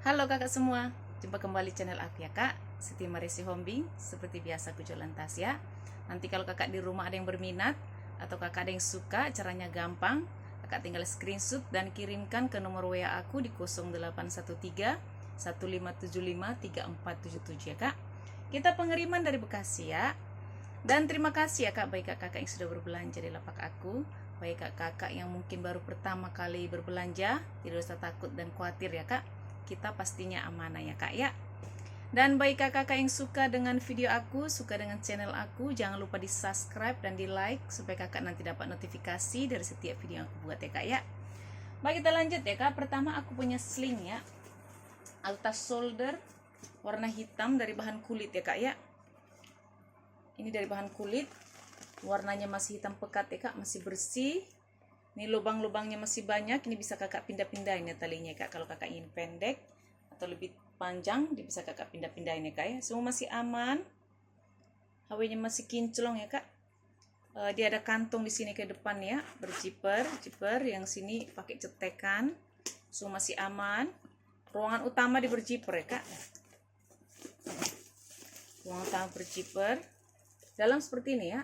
Halo kakak semua, jumpa kembali channel aku ya kak, Siti Marisi Hombing. Seperti biasa aku jualan tas ya. Nanti kalau kakak di rumah ada yang berminat atau kakak ada yang suka, caranya gampang. Kakak tinggal screenshot dan kirimkan ke nomor WA aku di 0813 1575 3477 ya kak. Kita pengiriman dari Bekasi ya. Dan terima kasih ya kak, baik kakak yang sudah berbelanja di lapak aku, baik kakak yang mungkin baru pertama kali berbelanja, tidak usah takut dan khawatir ya kak, kita pastinya amanah ya kak ya. Dan baik kakak yang suka dengan video aku, suka dengan channel aku, jangan lupa di subscribe dan di like supaya kakak nanti dapat notifikasi dari setiap video yang aku buat ya kak ya. Baik, kita lanjut ya kak. Pertama aku punya sling ya, altas shoulder warna hitam dari bahan kulit ya kak ya. Ini dari bahan kulit, warnanya masih hitam pekat ya kak, masih bersih. Ini lubang-lubangnya masih banyak, ini bisa kakak pindah-pindahin ya talinya kak. Kalau kakak ingin pendek atau lebih panjang, dia bisa kakak pindah-pindahin ya kak ya. Semua masih aman, HW-nya masih kinclong ya kak. Dia ada kantong di sini ke depan ya, berjiper, yang sini pakai cetekan. Semua masih aman. Ruangan utama di berjiper ya kak. Ruangan utama berjiper. Dalam seperti ini ya,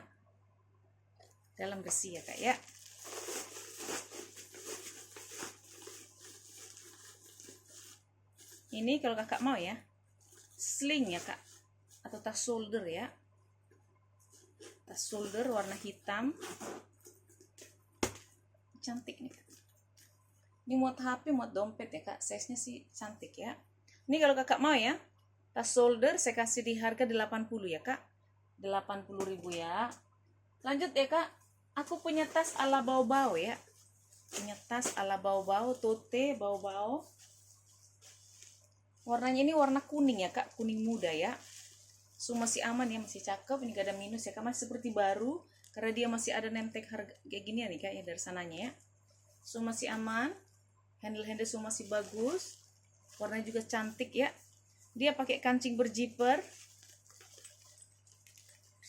dalam besi ya kak ya. Ini kalau kakak mau ya, sling ya kak, atau tas shoulder ya. Tas shoulder warna hitam, cantik nih kak. Ini muat HP, muat dompet ya kak, size nya sih cantik ya. Ini kalau kakak mau ya, tas shoulder saya kasih di harga 80 ya kak, 80.000 ya. Lanjut ya kak, aku punya tas ala bau-bau ya, punya tas ala bau-bau, tote bau-bau. Warnanya ini warna kuning ya kak, kuning muda ya. So masih aman ya, masih cakep. Ini gak ada minus ya kak, masih seperti baru karena dia masih ada nemtek harga kayak gini ya nih kak ya, dari sananya ya. So masih aman, handle semua masih bagus, warnanya juga cantik ya. Dia pakai kancing berjiper,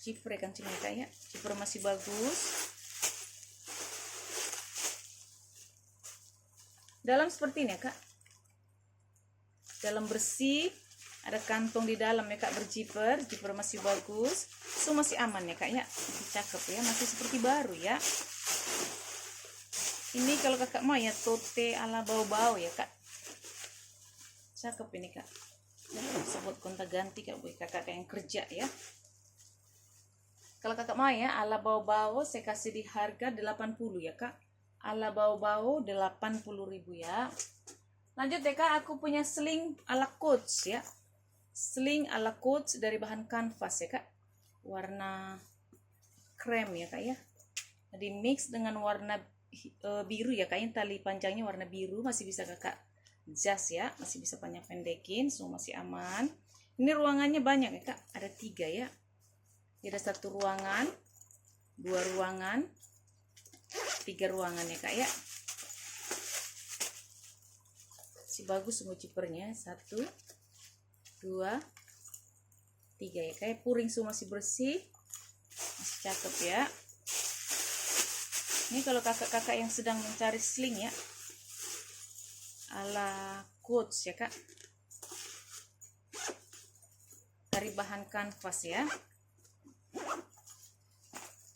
ya kancingnya kak ya, jiper masih bagus. Dalam seperti ini ya kak, dalam bersih, ada kantong di dalam ya kak, berjiper masih bagus. So masih aman ya kak ya, masih cakep ya, masih seperti baru ya. Ini kalau kakak mau ya, tote ala bau-bau ya kak, cakep ini kak. Bisa buat kontak ganti kak, buat kakak yang kerja ya. Kalau kakak mau ya, ala bau-bau saya kasih di harga 80 ya kak, ala bau-bau 80.000 ya. Lanjut ya kak, aku punya sling ala coach ya, sling ala coach dari bahan kanvas ya kak, warna krem ya kak ya, di mix dengan warna biru ya kak, tali panjangnya warna biru, masih bisa kakak jas ya, masih bisa panjang pendekin, semua masih aman. Ini ruangannya banyak ya kak, ada 3 ya. Ada 1 ruangan, 2 ruangan, 3 ruangan ya kak ya. Masih bagus semua jipernya, 1, 2, 3 ya kak. Puring semua masih bersih, masih cakep ya. Ini kalau kakak-kakak yang sedang mencari sling ya, ala coach ya kak, dari bahan kanvas ya.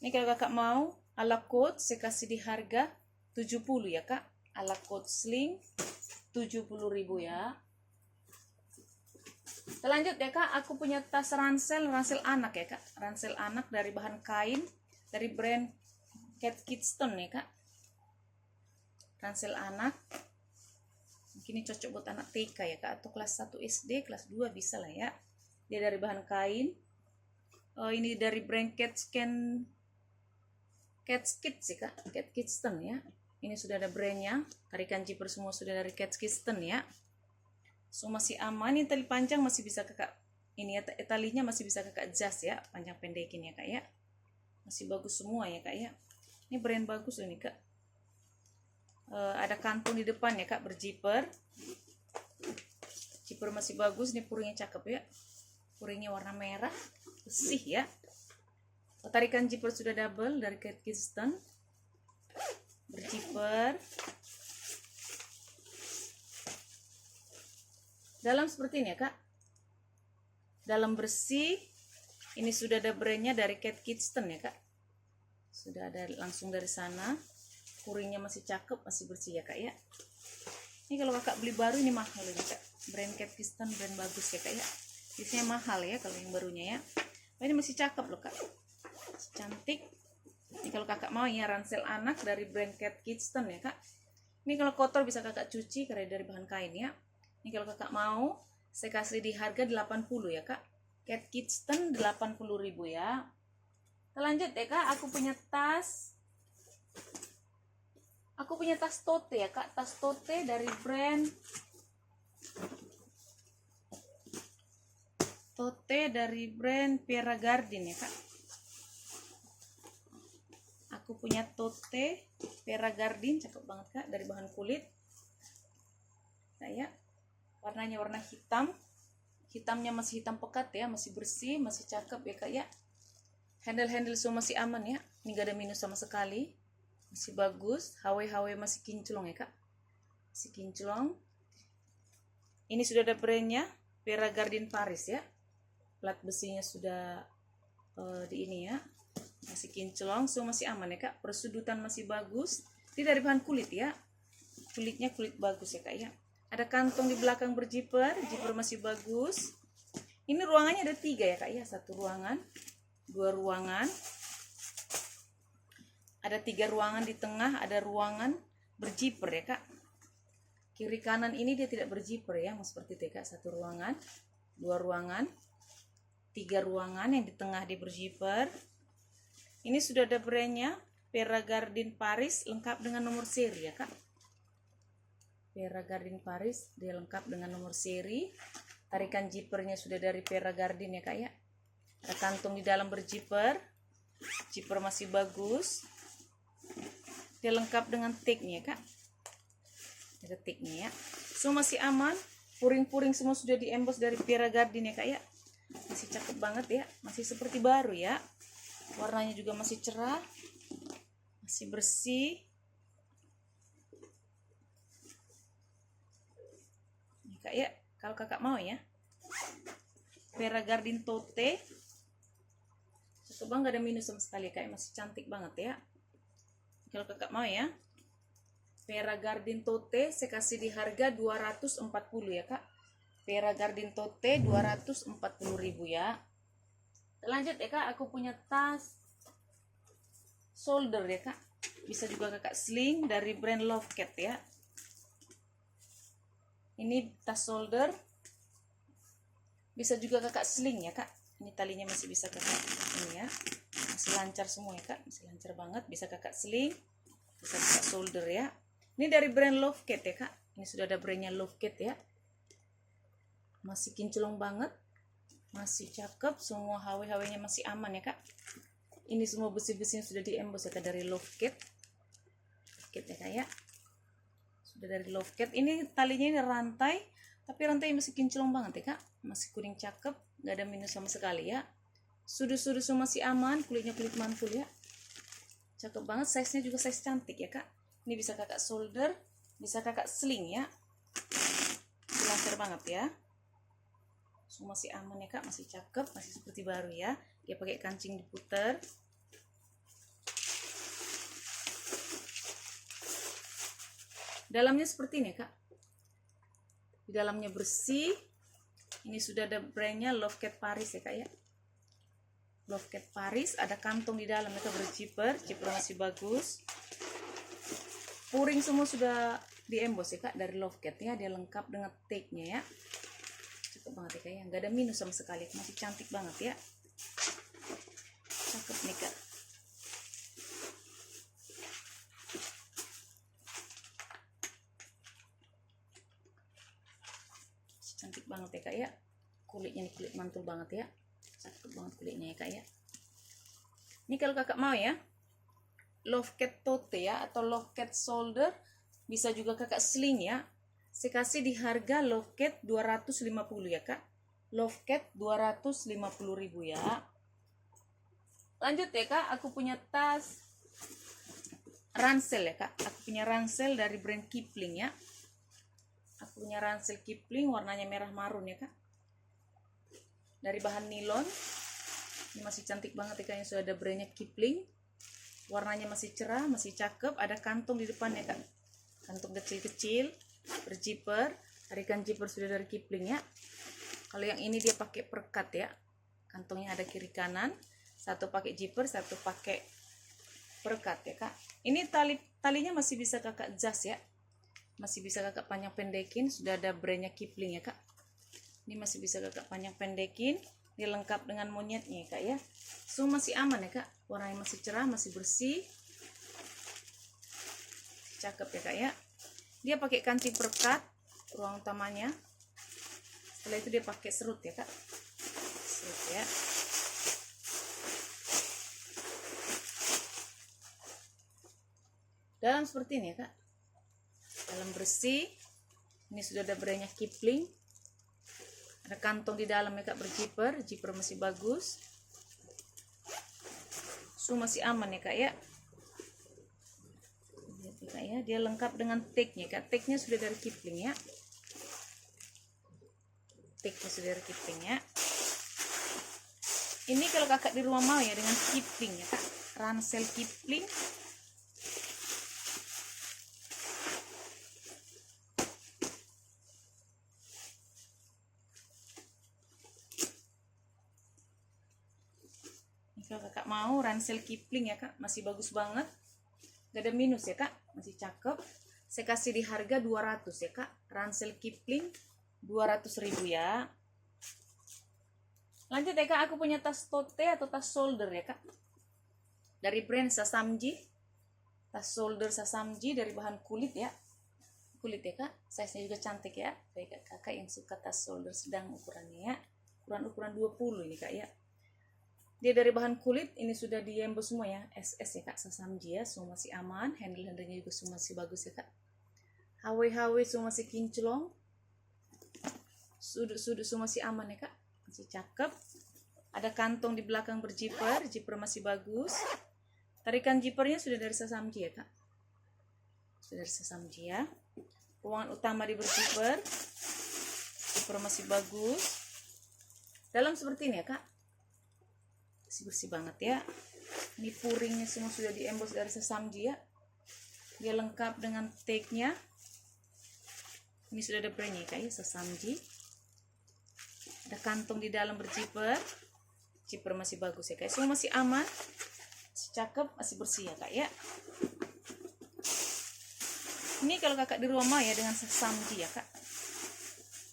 Ini kalau kakak mau ala coach saya kasih di harga 70 ya kak, ala coach sling 70.000 ya. Selanjut ya kak, aku punya tas ransel anak ya kak, ransel anak dari bahan kain, dari brand Cat Kidston ya kak. Ransel anak, mungkin ini cocok buat anak TK ya kak, atau kelas 1 SD, kelas 2 bisa lah ya. Dia dari bahan kain. Ini dari brand Cat Kids ya kak, Cat Kidston ya. Ini sudah ada brandnya, tarikan zipper semua sudah dari Cat Kidston ya. So masih aman, ini tali panjang masih bisa kakak, ini ya talinya masih bisa kakak jas ya, panjang pendekin ya kak ya. Masih bagus semua ya kak ya. Ini brand bagus loh ini kak. Ada kantong di depan ya kak, berjiper. Jiper masih bagus, ini puringnya cakep ya. Puringnya warna merah, bersih ya. Tarikan zipper sudah double dari Cat Kidston. Berjiper. Dalam seperti ini ya kak, dalam bersih. Ini sudah ada brandnya dari Kate Kidston ya kak, sudah ada langsung dari sana. Kuringnya masih cakep, masih bersih ya kak ya. Ini kalau kakak beli baru ini mahal ya kak, brand Kate Kidston brand bagus ya kak ya, biasanya mahal ya kalau yang barunya ya. Ini masih cakep loh kak, masih cantik. Ini kalau kakak mau ya, ransel anak dari brand Kate Kidston ya kak. Ini kalau kotor bisa kakak cuci karena dari bahan kain ya. Ini kalau kakak mau, saya kasih di harga 80 ya kak. Kate Kidston 80.000 ya. Kita lanjut ya kak, aku punya tas. Aku punya tas tote ya kak, tas tote dari brand Pierre Cardin ya kak. Aku punya tote Pierre Cardin, cakep banget kak, dari bahan kulit. Kayak warnanya warna hitam. Hitamnya masih hitam pekat ya, masih bersih, masih cakep ya kak ya. Handle semua masih aman ya. Ini gak ada minus sama sekali. Masih bagus, HW masih kinclong ya kak. Masih kinclong. Ini sudah ada brandnya, Pierre Cardin Paris ya. Plat besinya sudah di ini ya. Masih kinclong, semua masih aman ya kak. Persudutan masih bagus. Ini dari bahan kulit ya. Kulitnya kulit bagus ya kak ya. Ada kantong di belakang berjiper, jiper masih bagus. Ini ruangannya ada 3 ya kak ya, 1 ruangan, 2 ruangan. Ada 3 ruangan di tengah, ada ruangan berjiper ya kak. Kiri kanan ini dia tidak berjiper ya, mau seperti itu ya kak. 1 ruangan, 2 ruangan, 3 ruangan, yang di tengah dia berjiper. Ini sudah ada brandnya, Pierre Cardin Paris, lengkap dengan nomor seri ya kak. Pierre Cardin Paris, dia lengkap dengan nomor seri. Tarikan jipernya sudah dari Pierre Cardin ya kak ya. Ada kantung di dalam berjiper, jiper masih bagus. Dia lengkap dengan tagnya ya kak. Ada tagnya ya. Semua masih aman. Puring-puring semua sudah diembos dari Pierre Cardin ya kak ya. Masih cakep banget ya, masih seperti baru ya. Warnanya juga masih cerah, masih bersih. Kak ya, kalau kakak mau ya, Pierre Cardin tote, cakep banget, gak ada minus sama sekali kak, masih cantik banget ya. Kalau kakak mau ya, Pierre Cardin tote saya kasih di harga 240 ya kak. Pierre Cardin tote 240.000 ya. Lanjut ya kak, aku punya tas shoulder ya kak, bisa juga kakak sling dari brand Love Cat ya. Ini tas shoulder, bisa juga kakak sling ya kak. Ini talinya masih bisa kakak ini ya, masih lancar semua ya kak, masih lancar banget. Bisa kakak sling, bisa kakak shoulder ya. Ini dari brand Love Cat ya kak. Ini sudah ada brandnya Love Cat ya. Masih kinclong banget, masih cakep, semua HW-nya masih aman ya kak. Ini semua besi-besinya sudah diembos ya kak, dari Love Cat. Cat ya kak ya. Dari Love Cat. Ini talinya ini rantai, tapi rantai masih kinclong banget ya kak, masih kuning cakep, gak ada minus sama sekali ya. Sudut-sudut semua masih aman, kulitnya kulit mantul ya, cakep banget. Size nya juga size cantik ya kak. Ini bisa kakak shoulder, bisa kakak sling ya, lancar banget ya. Semua masih aman ya kak, masih cakep, masih seperti baru ya. Dia pakai kancing diputer. Dalamnya seperti ini kak, di dalamnya bersih. Ini sudah ada brandnya Love Cat Paris ya kak ya. Love Cat Paris, ada kantong di dalam mereka berjiper, jiper masih bagus. Puring semua sudah diembos ya kak, dari Love Cat ya. Dia lengkap dengan tag-nya ya, cakep banget ya kak ya, nggak ada minus sama sekali, masih cantik banget ya, cakep nih kak. Cantik banget ya kak ya, kulitnya nih kulit mantul banget ya, cakep banget kulitnya ya kak ya. Ini kalau kakak mau ya, Love Cat tote ya, atau Love Cat shoulder, bisa juga kakak sling ya. Saya kasih di harga Love Cat 250 ya kak. Love Cat 250.000 ya. Lanjut ya kak, aku punya tas ransel ya kak. Aku punya ransel dari brand Kipling ya. Aku punya ransel Kipling warnanya merah marun ya kak, dari bahan nilon. Ini masih cantik banget ya kak, yang sudah ada brandnya Kipling. Warnanya masih cerah, masih cakep. Ada kantong di depannya kak, kantong kecil-kecil, berjiper. Tarikan jiper sudah dari Kipling ya. Kalau yang ini dia pakai perekat ya, kantongnya ada kiri kanan, satu pakai jiper, satu pakai perekat ya kak. Ini talinya masih bisa kakak jas ya, masih bisa kakak panjang pendekin. Sudah ada brandnya Kipling ya kak. Ini masih bisa kakak panjang pendekin, dia lengkap dengan monyetnya ya kak ya. So masih aman ya kak, warnanya masih cerah, masih bersih, cakep ya kak ya. Dia pakai kancing perekat ruang utamanya. Setelah itu dia pakai serut ya kak, serut ya. Dalam seperti ini ya kak, dalam bersih. Ini sudah ada brandnya Kipling. Ada kantong di dalam ya kak, berjiper, jiper masih bagus. So masih aman ya kak ya. Lihat ya kak ya, dia lengkap dengan tagnya kak. Tagnya sudah dari Kipling ya. Tagnya sudah dari Kipling ya. Ini kalau kakak di rumah mau ya dengan Kipling ya kak, ransel Kipling. Ini kalau kakak mau ransel Kipling ya kak, masih bagus banget, gak ada minus ya kak, masih cakep. Saya kasih di harga 200 ya kak, ransel Kipling 200.000 ya. Lanjut ya kak, aku punya tas tote atau tas shoulder ya kak, dari brand Sasamji. Tas shoulder Sasamji dari bahan kulit ya, kulit ya kak. Size nya juga cantik ya, baik kakak yang suka tas shoulder sedang ukurannya ya, ukuran 20 ini kak ya. Dia dari bahan kulit, ini sudah di embos semua ya, SS ya kak, Sasamji ya. Semua masih aman, handle-handlenya juga semua masih bagus ya kak. HW semua masih kinclong, sudut-sudut semua masih aman ya kak, masih cakep. Ada kantong di belakang berjiper, jiper masih bagus. Tarikan jipernya sudah dari Sasamji ya kak, sudah dari Sasamji ya. Ruangan utama di berjiper, jiper masih bagus. Dalam seperti ini ya kak, masih bersih banget ya. Ini puringnya semua sudah diembos dari Sasamji ya. Dia lengkap dengan tagnya. Ini sudah ada brandnya kak ya, Sasamji. Ada kantong di dalam berjiper, jiper masih bagus ya kak, semua masih aman, masih cakep, masih bersih ya kak ya. Ini kalau kakak di rumah ya dengan Sasamji ya kak,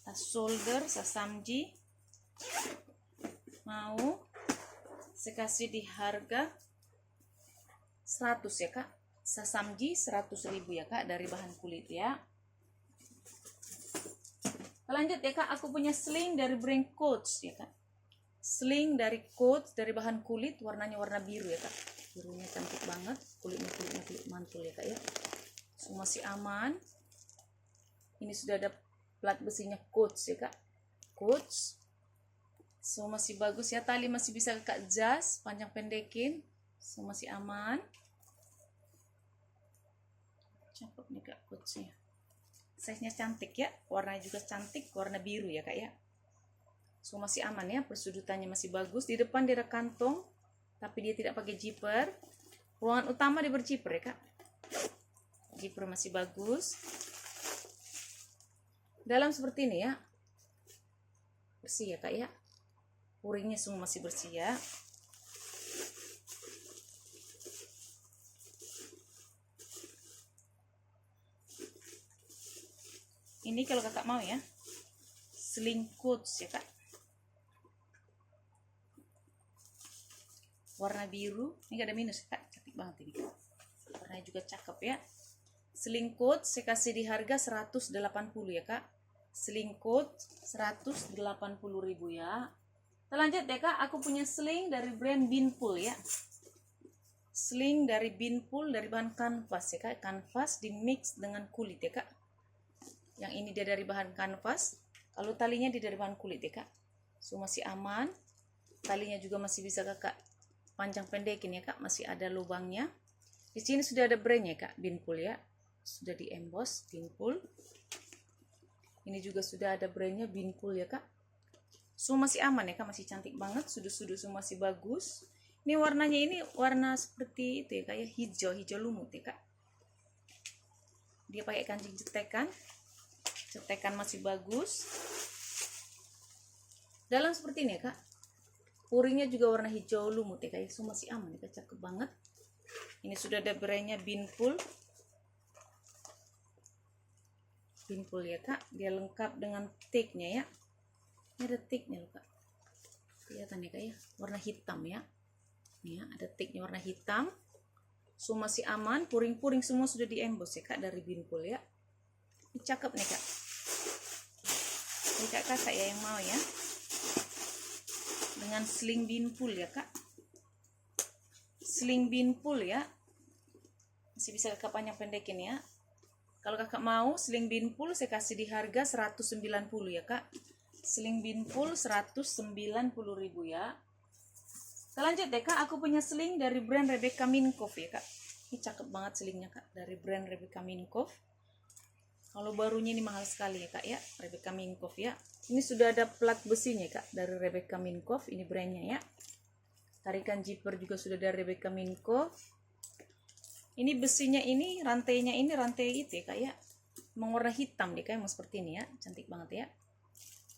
tas shoulder Sasamji. Mau saya kasih di harga 100 ya kak, Sasamji 100.000 ya kak, dari bahan kulit ya. Lanjut ya kak, aku punya sling dari brand Coach ya kak. Sling dari Coach dari bahan kulit, warnanya warna biru ya kak. Birunya cantik banget, kulitnya kulit mantul ya kak ya. Semua masih aman. Ini sudah ada plat besinya Coach ya kak, Coach. Semua masih bagus ya, tali masih bisa kakak jas, panjang pendekin. Semua masih aman. Cakep nih kak Coachnya. Size-nya cantik ya, warnanya juga cantik, warna biru ya kak ya. So masih aman ya, persudutannya masih bagus. Di depan dia ada kantong, tapi dia tidak pakai zipper. Ruangan utama dia berzipper ya kak, zipper masih bagus. Dalam seperti ini ya, bersih ya kak ya. Puringnya semua masih bersih ya. Ini kalau kakak mau ya, sling Coach ya kak, warna biru. Ini gak ada minus ya kak, cantik banget ini kak. Warnanya juga cakep ya. Sling Coach saya kasih di harga 180 ya kak. Sling Coach 180.000 ya. Kita lanjut ya kak, aku punya sling dari brand Binpool ya. Sling dari Binpool dari bahan kanvas ya kak, kanvas di mix dengan kulit ya kak. Yang ini dia dari bahan kanvas, kalau talinya dia dari bahan kulit ya kak. So masih aman, talinya juga masih bisa kakak panjang pendekin ya kak, masih ada lubangnya. Di sini sudah ada brandnya kak, Binpool ya, sudah di emboss Binpool. Ini juga sudah ada brandnya Binpool ya kak. Semua masih aman ya kak, masih cantik banget, sudut-sudut semua masih bagus. Ini warnanya ini warna seperti itu ya kak ya, hijau lumut ya kak. Dia pakai kancing cetekan masih bagus. Dalam seperti ini ya kak. Puringnya juga warna hijau lumut ya kak ya, semua masih aman ya kak, cakep banget. Ini sudah ada brandnya Binpool ya kak. Dia lengkap dengan tagnya ya. Ini ada tagnya loh kak, kelihatan ya kak ya, warna hitam ya. Ini ya, ada tagnya warna hitam. Semua masih aman, puring-puring semua sudah di-emboss ya kak dari Binpool ya. Ini cakep nih kak. Ini kakak ya yang mau ya, dengan sling Binpool ya kak. Sling Binpool ya, masih bisa kakak panjang pendekin ya. Kalau kakak mau sling Binpool saya kasih di harga 190 ya kak. Sling Binpool 190.000 ya. Kita lanjut deh kak, aku punya sling dari brand Rebecca Minkoff ya kak. Ini cakep banget selingnya kak, dari brand Rebecca Minkoff. Kalau barunya ini mahal sekali ya kak ya, Rebecca Minkoff ya. Ini sudah ada plat besinya kak, dari Rebecca Minkoff, ini brandnya ya. Tarikan zipper juga sudah dari Rebecca Minkoff. Ini besinya ini, rantainya ini rantai itu ya kak ya, mengwarna hitam deh kak, emang seperti ini ya, cantik banget ya.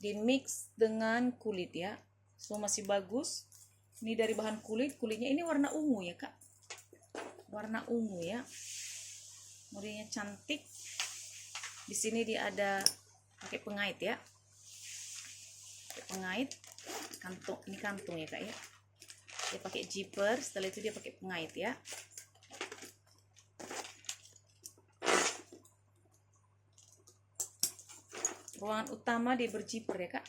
Di mix dengan kulit ya, semua masih bagus. Ini dari bahan kulitnya ini warna ungu ya kak, warna ungu ya, modelnya cantik. Di sini dia ada pakai pengait ya, pakai pengait kantung, ini kantung ya kak ya. Dia pakai zipper, setelah itu dia pakai pengait ya. Ruangan utama dia berzipper ya kak.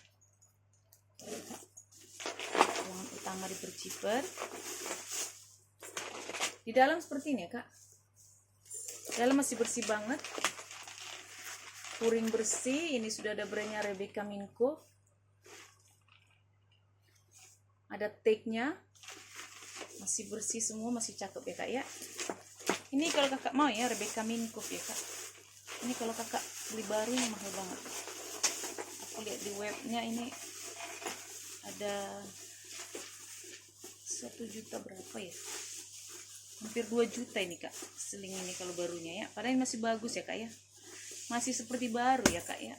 Ruangan utama dia berzipper. Di dalam seperti ini ya kak. Dalam masih bersih banget. Puring bersih. Ini sudah ada brandnya Rebecca Minkoff. Ada tagnya. Masih bersih semua, masih cakep ya kak ya. Ini kalau kakak mau ya, Rebecca Minkoff ya kak. Ini kalau kakak beli baru ini mahal banget. Aku lihat di webnya ini ada 1 juta berapa ya, hampir 2 juta ini kak, seling ini kalau barunya ya. Padahal ini masih bagus ya kak ya, masih seperti baru ya kak ya.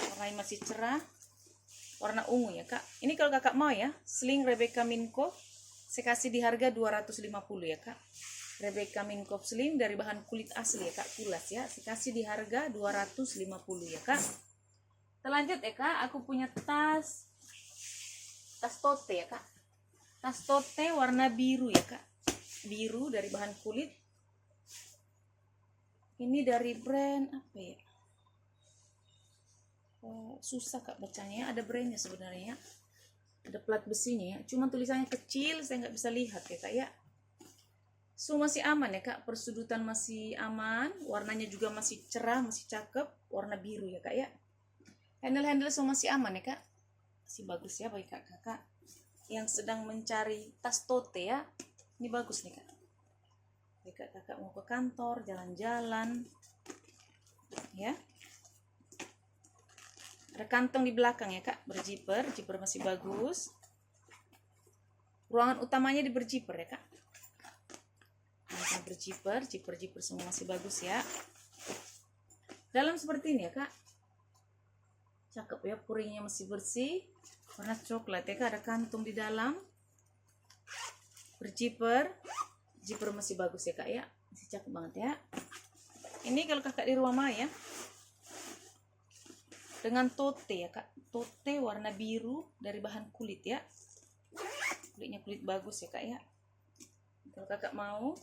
Warnanya masih cerah, warna ungu ya kak. Ini kalau kakak mau ya, sling Rebecca Minkoff saya kasih di harga 250 ya kak. Rebecca Minkoff sling dari bahan kulit asli ya kak, kulas ya, saya kasih di harga 250 ya kak. Kita lanjut ya kak, aku punya tas tote ya kak. Tas tote warna biru ya kak, biru dari bahan kulit. Ini dari brand apa ya, susah kak bacanya, ada brandnya sebenarnya, ada plat besinya ya, cuma tulisannya kecil saya nggak bisa lihat ya kak ya. Semua masih aman ya kak, persudutan masih aman, warnanya juga masih cerah, masih cakep, warna biru ya kak ya. Handle semua masih aman ya kak, masih bagus ya bagi kakak yang sedang mencari tas tote ya. Ini bagus nih kak, jika kakak mau ke kantor, jalan-jalan ya. Ada kantong di belakang ya kak, berzipper, zipper masih bagus. Ruangan utamanya di berzipper ya kak, berzipper, zipper semua masih bagus ya. Dalam seperti ini ya kak, cakep ya, puringnya masih bersih, warna coklat ya kak, ada kantung di dalam, berzipper, zipper masih bagus ya kak ya, masih cakep banget ya. Ini kalau kakak di rumah ya, dengan tote ya kak, tote warna biru dari bahan kulit ya, kulitnya kulit bagus ya kak ya. Kalau kakak mau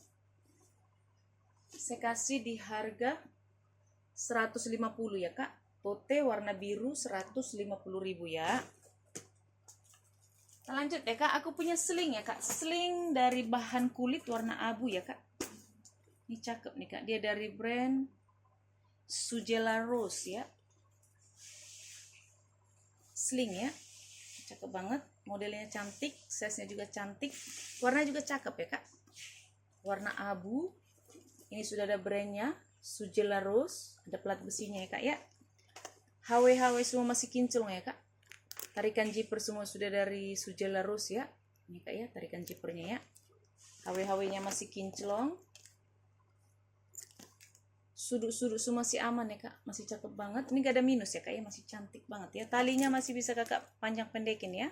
saya kasih di harga 150 ya kak. Tote warna biru 150.000 ya. Kita lanjut ya kak, aku punya sling ya kak, sling dari bahan kulit warna abu ya kak. Ini cakep nih kak, dia dari brand Sugela Rose ya. Sling ya, cakep banget, modelnya cantik, size-nya juga cantik, warna juga cakep ya kak, warna abu. Ini sudah ada brandnya Sugela Rose, ada plat besinya ya kak ya. HW semua masih kinclong ya kak. Tarikan zipper semua sudah dari Sujela Rose ya. Ini kak ya, tarikan zippernya ya. HW-nya masih kinclong. Sudut-sudut semua masih aman ya kak, masih cakep banget. Ini gak ada minus ya kak ya, masih cantik banget ya. Talinya masih bisa kakak panjang pendekin ya.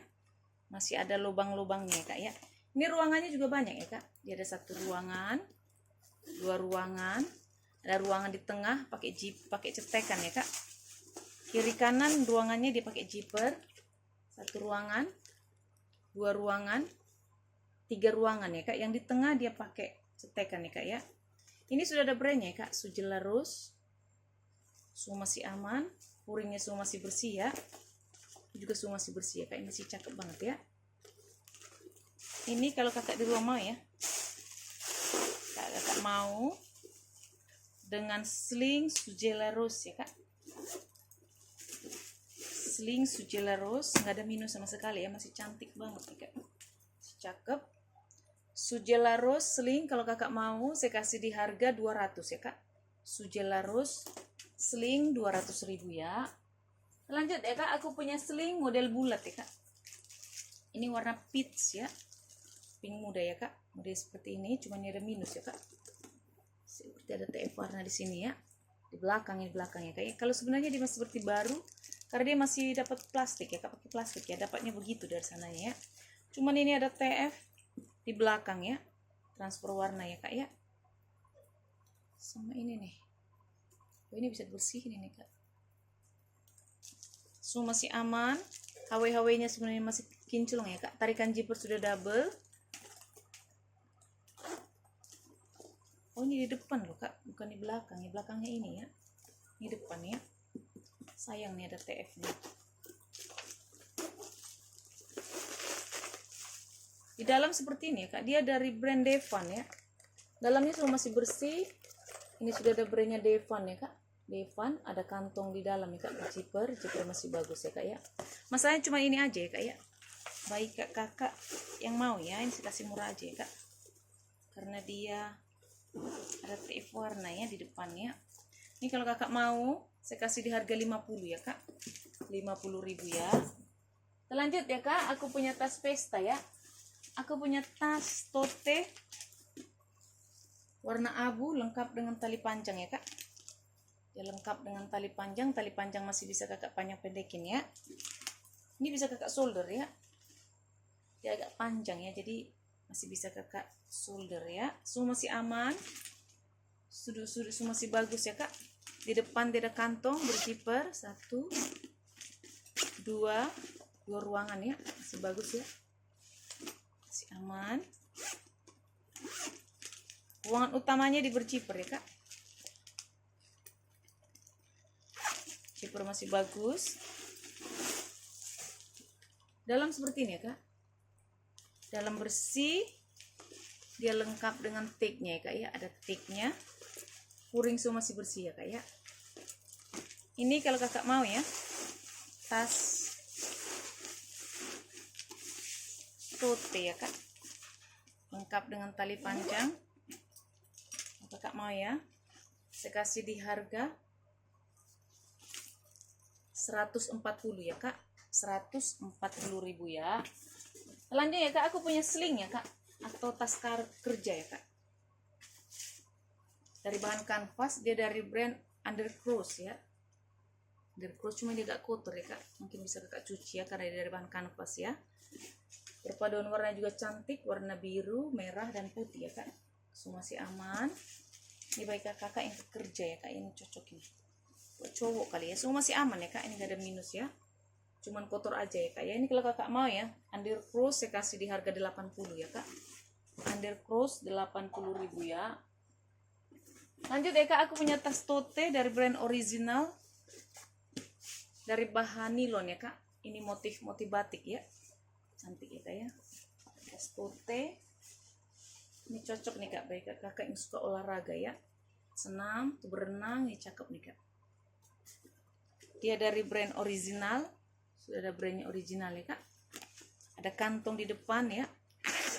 Masih ada lubang-lubangnya ya kak ya. Ini ruangannya juga banyak ya kak. Dia ada 1 ruangan, 2 ruangan, ada ruangan di tengah pakai cetekan ya kak. Kiri kanan ruangannya dia pakai zipper. 1 ruangan, 2 ruangan, 3 ruangan ya kak. Yang di tengah dia pakai cetekan ya kak ya. Ini sudah ada brandnya ya kak, Sujela Rose. Semua masih aman, puringnya semua masih bersih ya. Ini juga semua masih bersih ya kak, ini masih cakep banget ya. Ini kalau kakak di rumah mau ya, kakak mau dengan sling Sujela Rose ya kak. Sling Sujela Rose, nggak ada minus sama sekali ya, masih cantik banget ya kak, masih cakep. Sujela Rose sling kalau kakak mau saya kasih di harga 200 ya kak. Sujela Rose sling 200.000 ya. Lanjut ya kak, aku punya sling model bulat ya kak. Ini warna peach ya, pink muda ya kak, model seperti ini, cuman ini ada minus ya kak. Seperti ada TF warna di sini ya, di belakang ya kak ya. Kalau sebenarnya dia masih seperti baru karena dia masih dapat plastik ya kak, pakai plastik ya, dapatnya begitu dari sananya ya. Cuman ini ada TF di belakang ya, transfer warna ya kak ya. Sama ini nih, oh ini bisa bersihin ini kak. Semua masih aman, HW nya sebenarnya masih kinclong ya kak. Tarikan zipper sudah double. Oh ini di depan loh kak, bukan di belakang ya, belakangnya ini ya, ini depan ya. Sayang nih ada TF nya. Di dalam seperti ini ya kak, dia dari brand Devan ya. Dalamnya semua masih bersih. Ini sudah ada brandnya Devan ya kak. Devan, ada kantong di dalam ya kak. Zipper masih bagus ya kak ya. Masalahnya cuma ini aja ya kak ya. Baik kak kakak yang mau ya, ini saya kasih murah aja ya kak. Karena dia ada TF warna ya di depannya. Ini kalau kakak mau, saya kasih di harga 50 ya kak. 50.000 ya. Lanjut ya kak, aku punya tas pesta ya. Aku punya tas tote warna abu lengkap dengan tali panjang ya kak. Ya lengkap dengan tali panjang masih bisa kakak panjang pendekin ya. Ini bisa kakak solder ya. Dia agak panjang ya, jadi masih bisa kakak solder ya. Semua masih aman. Sudut-sudut semua masih bagus ya kak. Di depan tidak ada kantong berzipper. 1, 2 ruangan ya, masih bagus ya. Masih aman. Ruangan utamanya di berzipper ya kak. Zipper masih bagus. Dalam seperti ini ya kak. Dalam bersih. Dia lengkap dengan tag-nya ya kak ya. Ada tag-nya. Puring semua masih bersih ya kak ya. Ini kalau kakak mau ya, tas tote ya kak, lengkap dengan tali panjang. Kakak mau ya, saya kasih di harga 140 ya kak. 140.000 ya. Lanjut ya kak, aku punya sling ya kak, atau tas kerja ya kak. Dari bahan kanvas, dia dari brand Undercross ya. Undercross cuma dia agak kotor ya kak, mungkin bisa kakak cuci ya karena dia dari bahan kanvas ya. Perpaduan warna juga cantik, warna biru, merah, dan putih ya kak. Semua masih aman. Ini baik kakak yang kerja ya kak, ini cocok ini. Buat cowok kali ya, semua masih aman ya kak, ini gak ada minus ya. Cuman kotor aja ya kak ya. Ini kalau kakak mau ya, Undercross saya kasih di harga 80 ya kak. Undercross 80.000 ya. Lanjut ya kak, aku punya tas tote dari brand original. Dari bahan nilon ya kak. Ini motif batik ya. Cantik ya kak ya. Tas tote. Ini cocok nih kak, baik kakak yang suka olahraga ya. Senam, tuh berenang, ini cakep nih kak. Dia dari brand original. Sudah ada brandnya original ya kak. Ada kantong di depan ya.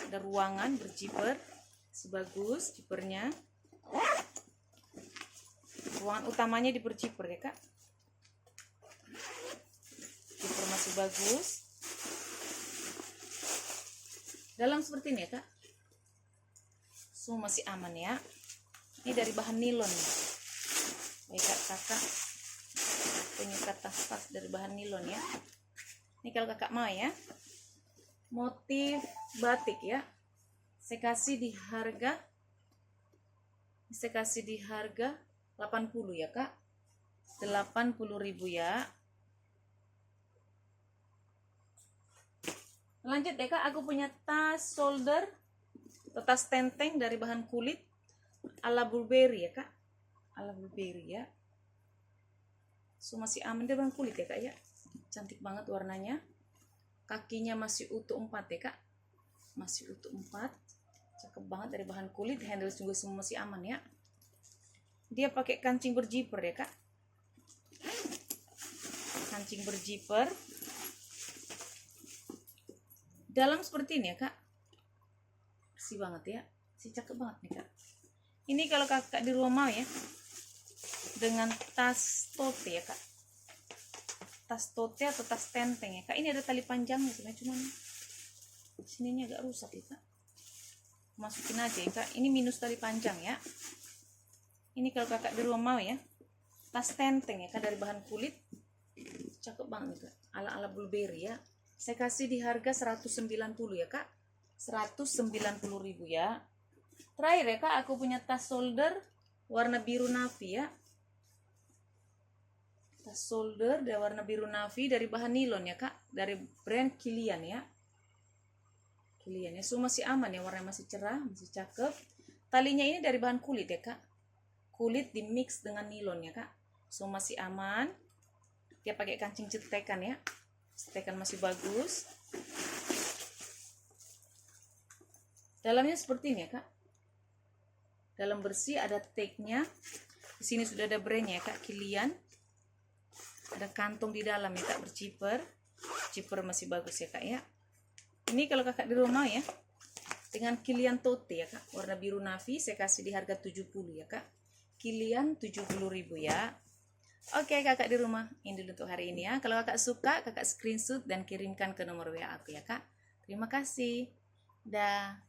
Ada ruangan berzipper. Sebagus zippernya. Ruangan utamanya di berzipper ya kak. bagus. Dalam seperti ini ya kak, semua masih aman ya. Ini dari bahan nilon. Baik kakak pengikat tas dari bahan nilon ya. Ini kalau kakak mau ya, motif batik ya, saya kasih di harga 80 ya kak, 80.000 ya. Lanjut deh kak, aku punya tas shoulder atau tas tenteng dari bahan kulit ala Burberry ya kak, ala Burberry ya. So masih aman, dia bahan kulit ya kak ya, cantik banget warnanya. Kakinya masih utuh 4 ya kak, masih utuh 4, cakep banget dari bahan kulit. Handle juga semua masih aman ya. Dia pakai kancing berjiper ya kak, kancing berjiper. Dalam seperti ini ya kak, bersih banget ya, si cakep banget nih kak. Ini kalau kakak di rumah mau ya, dengan tas tote ya kak, tas tote atau tas tenteng ya kak. Ini ada tali panjangnya sebenarnya, cuman sininya agak rusak ya kak, masukin aja ya kak. Ini minus tali panjang ya. Ini kalau kakak di rumah mau ya, tas tenteng ya kak, dari bahan kulit, cakep banget nih kak, ala Burberry ya. Saya kasih di harga 190 ya kak, 190.000 ya. Terakhir ya kak, aku punya tas shoulder warna biru navy ya, tas shoulder dari warna biru navy dari bahan nilon ya kak, dari brand Kilian ya. Kilian ya, semua masih aman ya, warnanya masih cerah, masih cakep. Talinya ini dari bahan kulit ya kak, kulit di mix dengan nilon ya kak, semua masih aman. Dia pakai kancing cetekan ya, cetekan masih bagus. Dalamnya seperti ini ya kak, dalam bersih, ada tag-nya. Di sini sudah ada brandnya ya kak, Kilian. Ada kantong di dalam ya kak, berciper, ciper masih bagus ya kak ya. Ini kalau kakak di rumah ya, dengan Kilian tote ya kak, warna biru navy, saya kasih di harga 70 ya kak, Kilian 70.000 ya. Oke kakak di rumah, ini dulu untuk hari ini ya. Kalau kakak suka, kakak screenshot dan kirimkan ke nomor WA aku ya kak. Terima kasih. Dah.